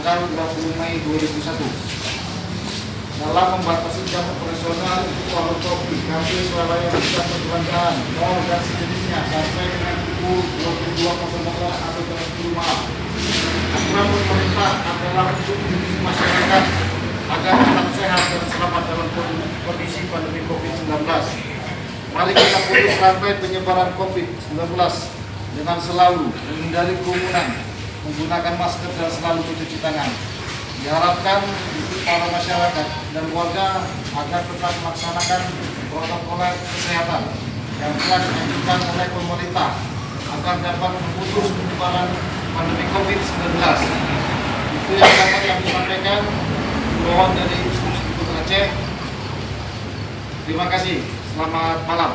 tanggal 20 Mei 2001 dalam membatasi jam operasional untuk IKP Surabaya Pusat Perbelanjaan mall dan sejenisnya sampai dengan pukul 22.00 atau jam 10 malam. Aturan pemerintah adalah untuk melindungi masyarakat agar tetap sehat dan selamat dalam kondisi pandemi COVID-19. Mari kita putus rantai penyebaran COVID-19 dengan selalu menghindari kerumunan, menggunakan masker dan selalu mencuci tangan. Diharapkan untuk para masyarakat dan warga agar tetap melaksanakan protokol kesehatan yang telah dianjurkan oleh pemerintah agar dapat memutus penyebaran pandemi COVID-19. Itu yang dapat kami sampaikan. Mohon dari Instruksi Gubernur Aceh. Terima kasih. Selamat malam.